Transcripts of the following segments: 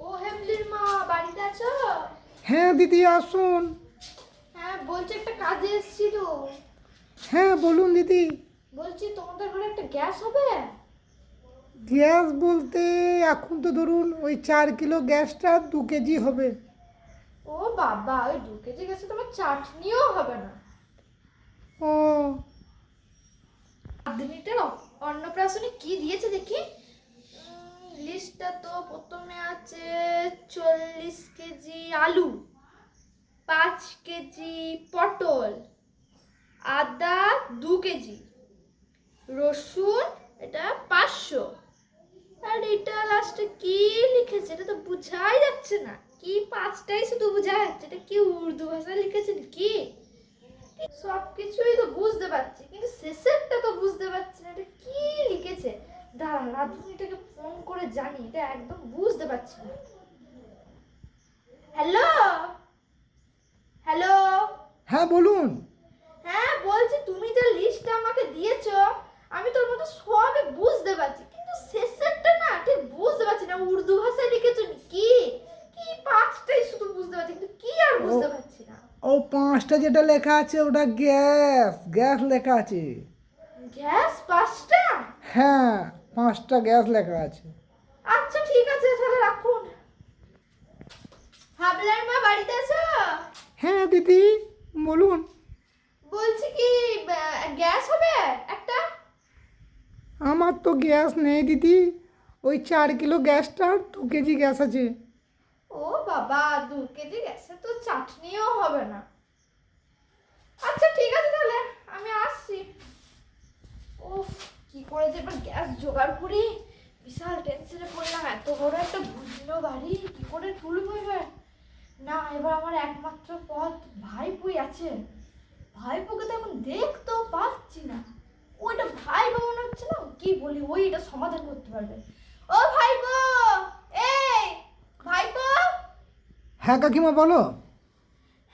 ও হেমলির মা বাড়িতে আছো? হ্যাঁ দিদি আসুন। হ্যাঁ বলছি, একটা কাজে এসেছি তো। হ্যাঁ বলুন দিদি। বলছি তোমাদের ঘরে একটা গ্যাস হবে? গ্যাস বলতে এখন তো ধরুন ওই 4 কিলো গ্যাসটা 2 কেজি হবে। ও বাবা, ওই 2 কেজি গ্যাসে তোমার চাটনিও হবে না। ও দিনীটার অন্নপ্রাশনে কি দিয়েছে দেখি। লিস্টটা তো প্রথমে আছে 40 কেজি আলু, 5 কেজি পটল, আদা 2 কেজি, রসুন এটা 500। আর এটা লাস্টে কি লিখেছে এটা তো বোঝাই যাচ্ছে না। কি পাঁচটাই শুধু বোঝা যাচ্ছে, এটা কি উর্দু ভাষায় লিখেছেন কি? সবকিছুই তো বুঝতে পারছি কিন্তু শেষেরটা তো বুঝতে পারছি না, এটা কি লিখেছে। দাঁড়া, রাধুনিটাকে ফোন করে জানি, এটা একদম বুঝতে পারছি না। Hello hello. হ্যাঁ বলুন। হ্যাঁ বলছি, তুমি যে লিস্টটা আমাকে দিয়েছো আমি তোর মতো সবই বুঝতে পারছি কিন্তু শেষেরটা না ঠিক বুঝতে পারছি না। উর্দু ভাষায় লিখেছো কি? কি পাঁচটাই শুধু বুঝতে পারছি কিন্তু কি আর ও বুঝতে পারছি না। ও 5টা যেটা লেখা আছে ওটা গ্যাস গ্যাস লেখা আছে। গ্যাস 5টা? হ্যাঁ 5টা গ্যাস লেখা আছে। আচ্ছা ঠিক আছে, তাহলে রাখুন। হাবলার মা বাড়িতে আছো? হ্যাঁ দিদি বলুন। বলছি কি, গ্যাস হবে একটা? আমার তো গ্যাস নেই দিদি। ওই 4 কিলো গ্যাসটা 2 কেজি গ্যাস আছে। ও বাবা, 2 কেজি গ্যাসে তো চাটনিও হবে না। আচ্ছা ঠিক আছে, তাহলে আমি আসছি। উফ, কি করে যে এবার গ্যাস জোগাড় করি, বিশাল টেনশনে পড়লাম। এত বড় একটা ভুজলো বাড়ি কি করে তুলবো এবার? না, এবার আমার একমাত্র পথ ভাইপোই আছে। ভাইপোকে তো এখন দেখতেও পাচ্ছি না। ওইটা ভাইপো মনে হচ্ছে না, কি বলি, ওই এটা সমাধান করতে পারবে। ও ভাইপো, এই ভাইপো। হ্যাঁ কাকিমা বলো।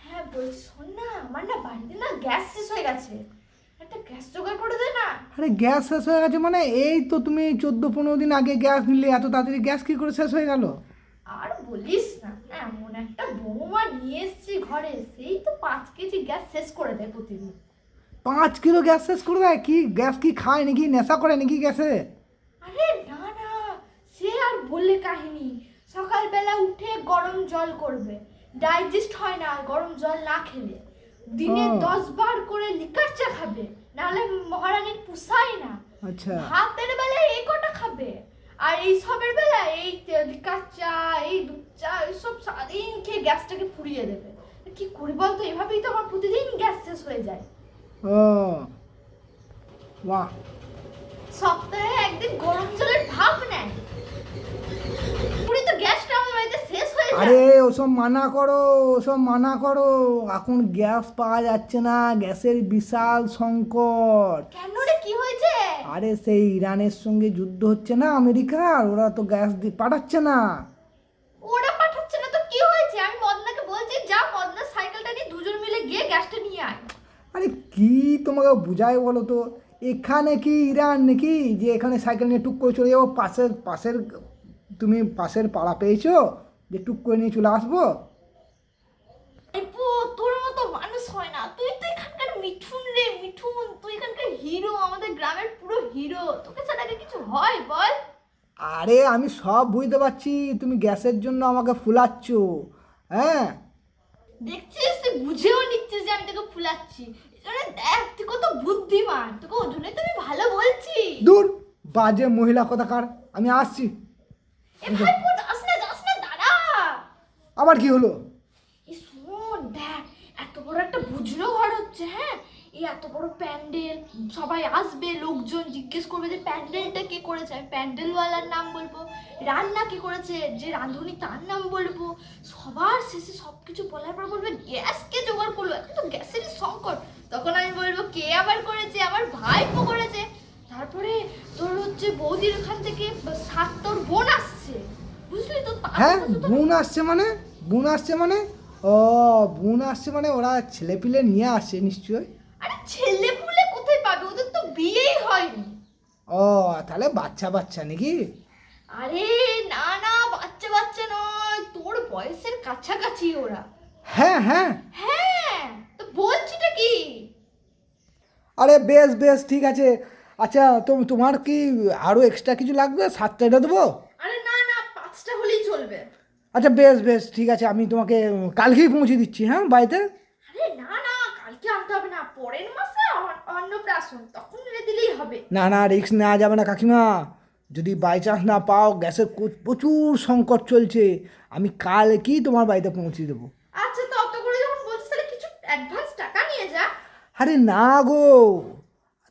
হ্যাঁ বলছি, শোন না, আমার না বাড়িতে না গ্যাস শেষ হয়ে গেছে, একটা গ্যাস জোগাড় করে দে না। আরে গ্যাস শেষ হয়ে গেছে মানে এই তো তুমি 14-15 দিন আগে গ্যাস নিলে, এত তাড়াতাড়ি গ্যাস কী করে শেষ হয়ে গেল? আর বলিস না, এমন একটা বৌমা নিয়ে এসেছি ঘরে, সেই তো 5 কেজি গ্যাস শেষ করে দেয় প্রতিদিন। 5 কিলো গ্যাস শেষ করে দেয়? কি গ্যাস কি খায় নাকি, নেশা করে নাকি গ্যাসে? আরে না না, সে আর বললে কাহিনী। সকালবেলা উঠে গরম জল করবে, ডাইজেস্ট হয় না গরম জল না খেলে। দিনে ও। 10 বার করে লিকার চা খাবে, নাহলে মহারানীর পুষায় না। আচ্ছা। ভাতের বেলায় এই কটা খাবে, আর এই সবের বেলায় এই লিকার চা, এই দুধ চা, এইসব সারাদিন খেয়ে গ্যাসটাকে ফুরিয়ে দেবে। কি করি বলতো, এভাবেই তো আমার প্রতিদিন গ্যাস শেষ হয়ে যায়। ও বাহ। সপ্তাহে একদিন গরম জলের ভাপ নেয়, পুরি তো গ্যাসটা আমাদের বাড়িতে শেষ হয়ে যায়। আরে ওসব মানা করো, ওসব মানা করো। এখন গ্যাস পাওয়া যাচ্ছে না, গ্যাসের বিশাল সংকট। কেন রে, কি হয়েছে? আরে সেই ইরানের সঙ্গে যুদ্ধ হচ্ছে না আমেরিকার, ওরা তো গ্যাস পাঠাচ্ছে না। ওরা পাঠাচ্ছে না তো কি হয়েছে? আমি মদনাকে বলছি, যা মদনা সাইকেলটা নিয়ে দুজন মিলে গিয়ে গ্যাসটা নিয়ে আয়। আরে কি তোমাকে বুঝাই বলো তো? এখানে কি ইরান নাকি যে এখানে সাইকেল নিয়ে টুক করে চলে যাবো? পাশের পাশের তুমি পাশের পাড়া পেয়েছো যে টুক করে নিয়ে চলে আসবো? এপো, তোর মতো মানুষ হয় না। তুই তো এখানকার মিঠুন রে, মিঠুন। তুই এখানকার হিরো, আমাদের গ্রামের পুরো হিরো। তোকে ছাড়া কি কিছু হয় বল? আরে আমি সব বুঝতে পারছি, তুমি গ্যাসের জন্য আমাকে ফুলাচ্ছ। হ্যাঁ। দেখছিস, তুই বুঝেও নিচ্ছিস যে আমি তোকে ফুলাচ্ছি। এজন্য দেখ, তুই কত বুদ্ধিমান, তোকে ওই জন্যই তো আমি ভালো বলছি। দূর, বাজে মহিলা কোথাকার। আমি আসছি। এ ভাই, যাস না, দাঁড়া। আবার কি হলো? এই শোন, দেখ, এত বড় একটা বুঝলো ঘর হচ্ছে, হ্যাঁ? এই এত বড় প্যান্ডেল, সবাই আসবে, লোকজন জিজ্ঞেস করবে যে প্যান্ডেলটা কে করেছে, আমি প্যান্ডেলওয়ালার নাম বলবো। রান্না কে করেছে, যে রাঁধুনি তার নাম বলবো। সবার শেষে সবকিছু বলার পর বলবে গ্যাস কে জোগাড় করলো, এখন তো গ্যাসেরই সংকট। তখন আমি বলবো কে আবার করেছে, আমার ভাইপো করেছে। তারপরে তোর হচ্ছে বৌদির ওখান থেকে তোর বোন আসছে, বুঝলি তো? তার হ্যাঁ কথা তো- বোন আসছে মানে? বোন আসছে মানে? ও, বোন আসছে মানে ওরা ছেলেপিলে নিয়ে আসছে নিশ্চয়ই। আরে ছেলে পুলে কোথায় পাবে, ওদের তো বিয়েই হয়নি। ও, তাহলে বাচ্চা বাচ্চা নাকি? আরে না না, বাচ্চা বাচ্চা নয়, কাছাকাছি ওরা। হ্যাঁ হ্যাঁ। হ্যাঁ, তো বলছিটা কি? আরে বেশ বেশ ঠিক আছে। আচ্ছা তোমার কি আরও এক্সট্রা কিছু লাগবে? 7টা এটা দেবো? আরে না না, 5টা হলেই চলবে। আচ্ছা বেশ বেশ ঠিক আছে, আমি তোমাকে কালকেই পৌঁছে দিচ্ছি, হ্যাঁ, বাড়িতে। আরে না না, কালকে আনতে হবে না, পরের মাসে অন্নপ্রাশন, তখন এনে দিলেই হবে। না না, রিস্ক নেওয়া যাবে না কাকিমা। যদি বাই চান্স না পাও, গ্যাসের প্রচুর সংকট চলছে, আমি কালকেই তোমার বাড়িতে পৌঁছে দেবো। আচ্ছা, তো অত করে যখন বলছিস তাহলে কিছু অ্যাডভান্স টাকা নিয়ে যা। আরে না গো,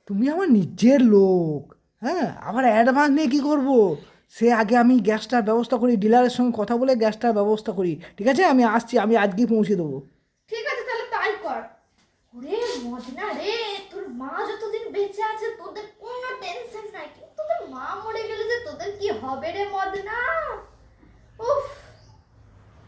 তুমি আমার নিজের লোক। হ্যাঁ, আবার অ্যাডভান্স নিয়ে কী করবো? সে আগে আমি গ্যাসটার ব্যবস্থা করি, ডিলারের সঙ্গে কথা বলে গ্যাসটার ব্যবস্থা করি। ঠিক আছে, আমি আসছি, আমি আজকেই পৌঁছে দেবো। ঠিক আছে, তাহলে তাই কর। ওরে মদনা রে, তোর মা যতদিন বেঁচে আছে তোদের কোনো টেনশন নাই, কিন্তু তোদের মা মরে গেলে যে তোদের কি হবে রে মদনা।